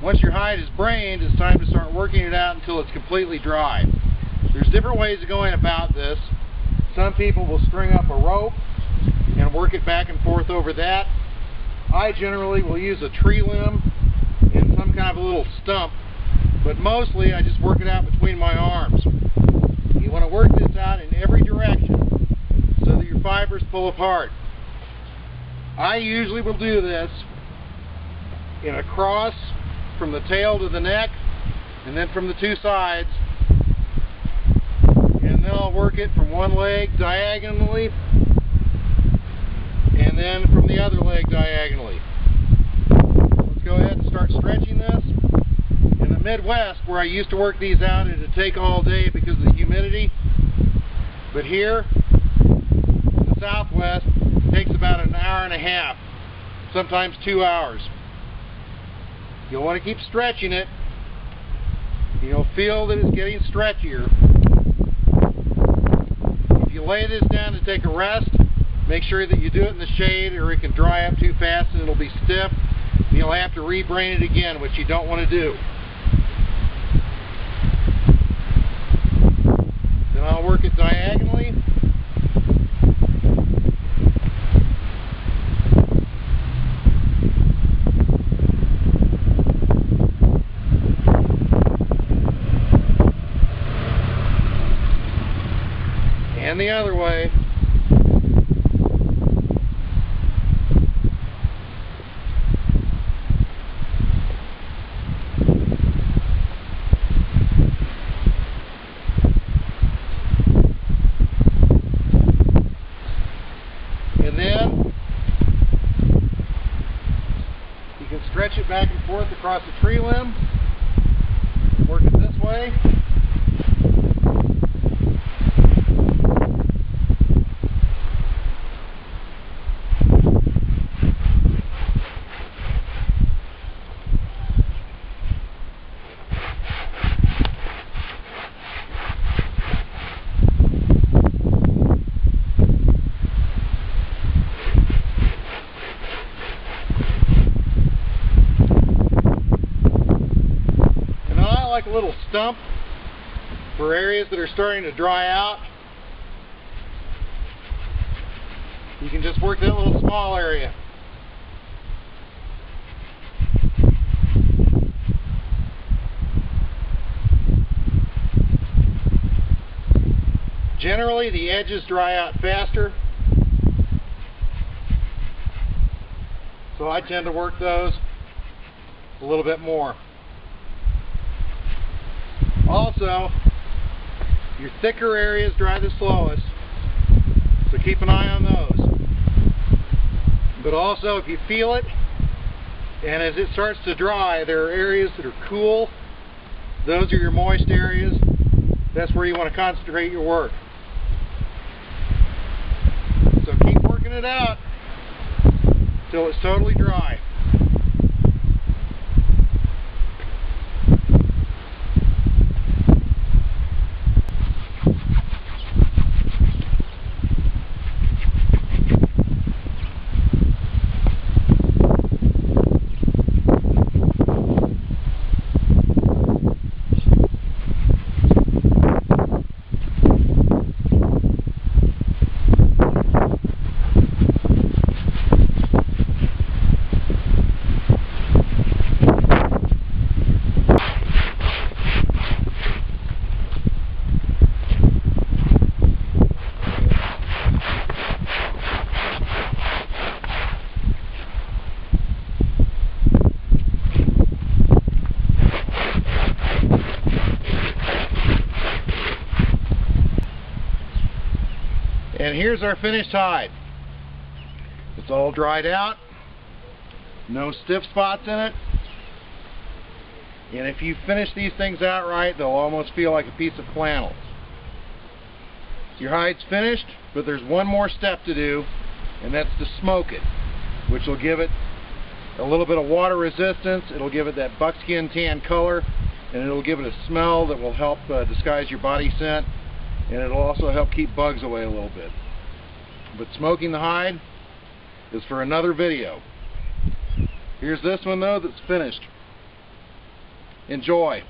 Once your hide is brained, it's time to start working it out until it's completely dry. There's different ways of going about this. Some people will string up a rope and work it back and forth over that. I generally will use a tree limb and some kind of a little stump, but mostly I just work it out between my arms. You want to work this out in every direction so that your fibers pull apart. I usually will do this in a cross from the tail to the neck, and then from the two sides, and then I'll work it from one leg diagonally, and then from the other leg diagonally. Let's go ahead and start stretching this. In the Midwest, where I used to work these out, it would take all day because of the humidity, but here in the Southwest, it takes about an hour and a half, sometimes 2 hours. You'll want to keep stretching it. You'll feel that it's getting stretchier. If you lay this down to take a rest, make sure that you do it in the shade, or it can dry up too fast and it'll be stiff. You'll have to rebrain it again, which you don't want to do. Then I'll work it diagonally. And the other way. And then you can stretch it back and forth across the tree limb. Work it this way. Like a little stump for areas that are starting to dry out. You can just work that little small area. Generally, the edges dry out faster, so I tend to work those a little bit more. Also, your thicker areas dry the slowest, so keep an eye on those. But also, if you feel it, and as it starts to dry, there are areas that are cool. Those are your moist areas. That's where you want to concentrate your work. So keep working it out till it's totally dry. And here's our finished hide. It's all dried out, no stiff spots in it, and if you finish these things out right, they'll almost feel like a piece of flannel. Your hide's finished, but there's one more step to do, and that's to smoke it, which will give it a little bit of water resistance. It'll give it that buckskin tan color, and it'll give it a smell that will help disguise your body scent, and it'll also help keep bugs away a little bit. But smoking the hide is for another video. Here's this one though that's finished. Enjoy.